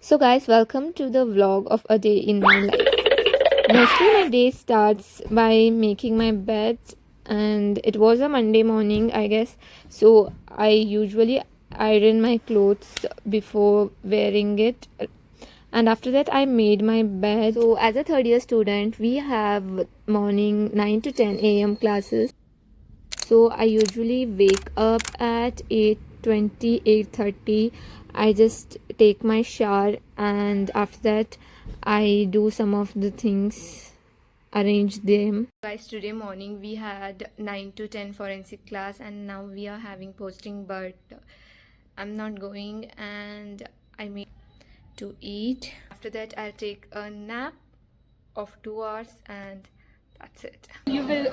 So, guys, welcome to the vlog of a day in my life. Mostly, my day starts by making my bed, and it was a Monday morning, I guess. So, I usually iron my clothes before wearing it, and after that, I made my bed. So, as a third year student, we have morning 9 to 10 a.m. classes. So I usually wake up at 8:20, 8:30. I just take my shower, and after that I do some of the things, arrange them. Guys, today morning we had 9 to 10 forensic class, and now we are having posting, but I'm not going, and I made to eat. After that I'll take a nap of 2 hours, and that's it. You will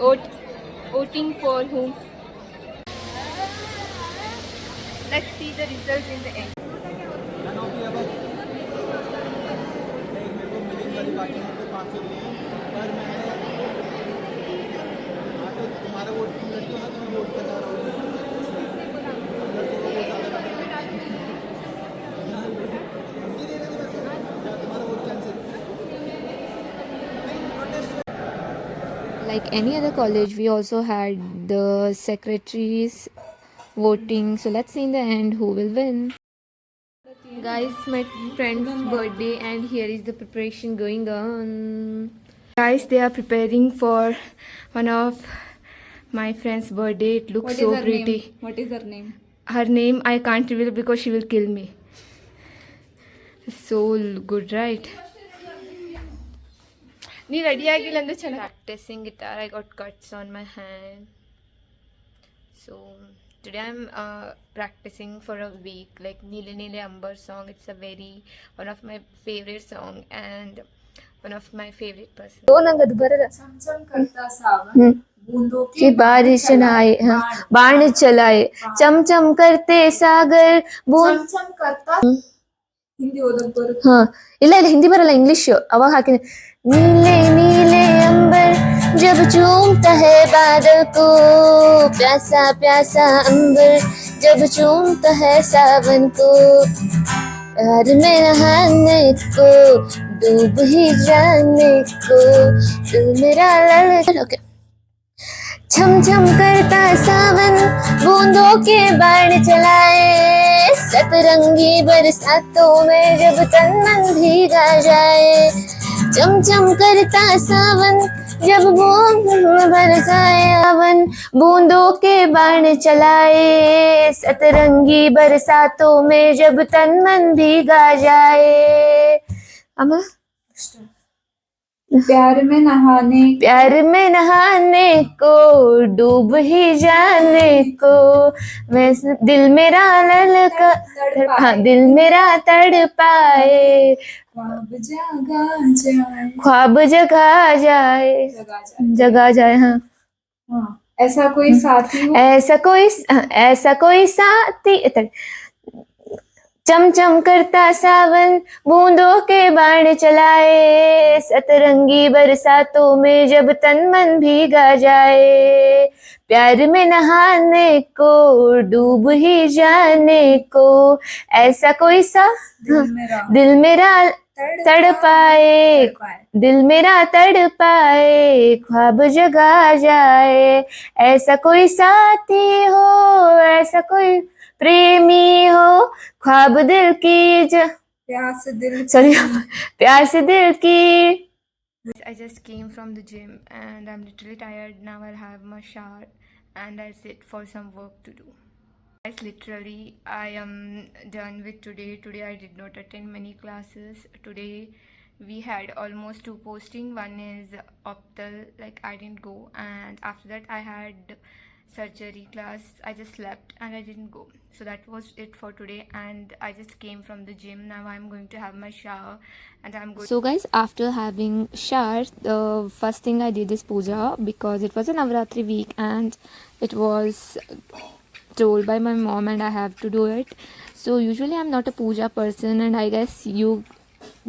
voting for whom? Let's see the results in the end. Like any other college, we also had the secretaries voting. So let's see in the end who will win. Guys, my friend's birthday, and here is the preparation going on. Guys, they are preparing for one of my friend's birthday. It looks so pretty. What is her name? Her name I can't reveal because she will kill me. So good, right? ನೀ ready ಆಗಿಲ್ಲ ಅಂದ್ರೆ ಚೆನ್ನಾಗಿ practising guitar. I got cuts on my hand. So today I'm practicing for a week, like Neele Neele Amber song. It's a very one of my favorite song and one of my favorite person. तो नंगद बरला चमचम करता सावन बूंदों की बारिश आए, हाँ, बाण चलाए, चमचम करते सागर बूंद चमचम करता ಹಿಂದಿ ಓದಕ್ ಬರುತ್ತೆ. ಹಾ, ಇಲ್ಲ ಇಲ್ಲ ಹಿಂದಿ ಬರಲ್ಲ, ಇಂಗ್ಲಿಷ್. ಅವಾಗ ಹಾಕಿದೆ नीले नीले अंबर जब चूमता है बादल को, प्यासा प्यासा अंबर जब चूमता है सावन को, प्यार में नहाने को, डूब ही जाने को, तू मेरा लल। ओके। छम छम करता सावन बूंदों के बाण चलाए, सतरंगी बरसातों में जब तन मन भीगा जाए, चम चम करता सावन जब बूंद बरसाए, सावन बूंदों के बाण चलाए, सतरंगी बरसातों में जब तन मन भीगा जाए। अब प्यार में नहाने को, डूब ही जाने को, मैं दिल मेरा ललका, हाँ, दिल मेरा तड़पाए, ख्वाब जगा जाए, ख्वाब जगा जाए, जगा जाए, हाँ। हाँ, ऐसा कोई साथी हो, ऐसा कोई साथी। चम चम करता सावन बूंदों के बाण चलाए, सतरंगी बरसातों में जब तन मन भीगा जाए, प्यार में नहाने को, डूब ही जाने को, ऐसा कोई सा दिल मेरा तड़पाए, दिल मेरा तड़पाए, ख्वाब जगा जाए, ऐसा कोई साथी हो, ऐसा कोई प्रेमी हो, ख्वाब दिल की प्यास दिल sorry प्यास दिल की. I just came from the gym and I'm literally tired. Now I'll have my shower and I'll sit for some work to do. Guys, literally I am done with today. Today I did not attend many classes. Today we had almost 2 posting. One is optal, like I didn't go, and after that I had surgery class. I just slept and I didn't go. So that was it for today, and I just came from the gym. Now I'm going to have my shower and I'm going. So guys, after having shower, the first thing I did is puja, because it was a Navratri week and it was told by my mom and I have to do it. So usually I'm not a puja person, and I guess you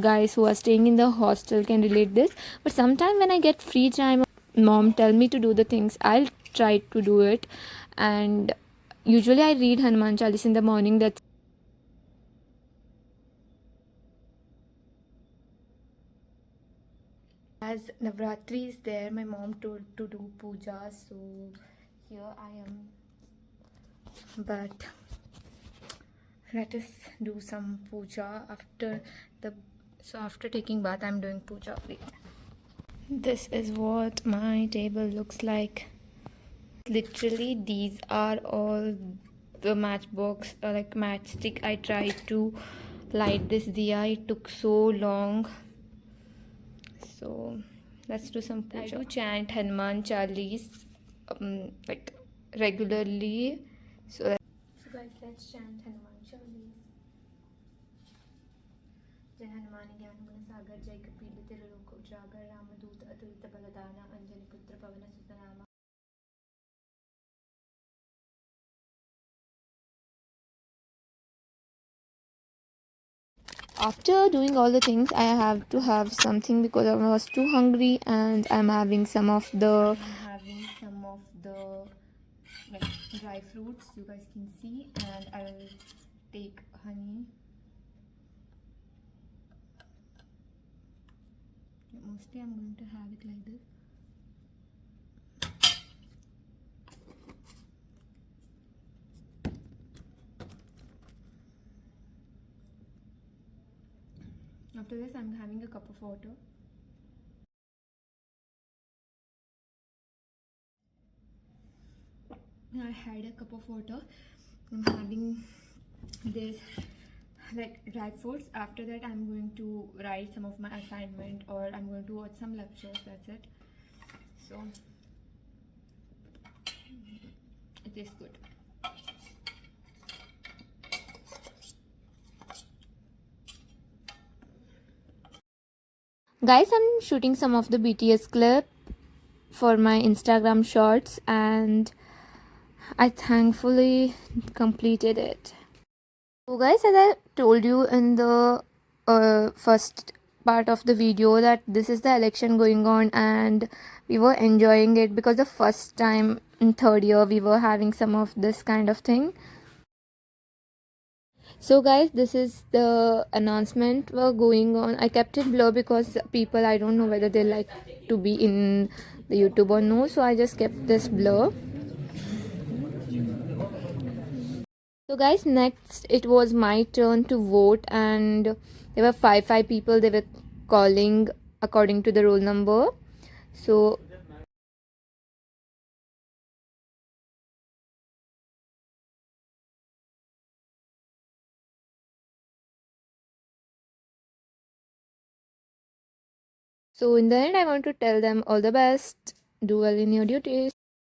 guys who are staying in the hostel can relate this, but sometime when I get free time, mom tell me to do the things, I'll try to do it. And usually I read Hanuman Chalis in the morning. That's as Navratri is there, my mom told to do puja, so here I am. But let us do some puja after the. So after taking bath, I'm doing puja. Wait. This is what my table looks like. Literally, these are all the matchbox, like matchstick. I tried to light this diya. It took so long. So let's do some puja. I do chant Hanuman Chalis like regularly. So guys, let's chant Hanuman Chalis. जय हनुमान ज्ञान गुण सागर जय कपीलित लोक उजागर रामदूत अतुलित बलदाना अंजनी पुत्र पवन सुत नामा. After doing all the things, I have to have something because I was too hungry, and I'm having some of the like dry fruits you guys can see, and I will take honey. Mostly I'm going to have it like this. After this, I'm having a cup of water. I had a cup of water. I'm having this like dry fruits. After that, I'm going to write some of my assignment, or I'm going to watch some lectures. That's it. So it is good. Guys, I'm shooting some of the BTS clip for my Instagram shorts, and I thankfully completed it. So guys, as I told you in the first part of the video, that this is the election going on and we were enjoying it because the first time in third year we were having some of this kind of thing. So guys, this is the announcement were going on. I kept it blur because people, I don't know whether they like to be in the YouTube or no, so I just kept this blur. So guys, next it was my turn to vote, and there were five people they were calling according to the roll number. So in the end, I want to tell them all the best. Do well in your duties.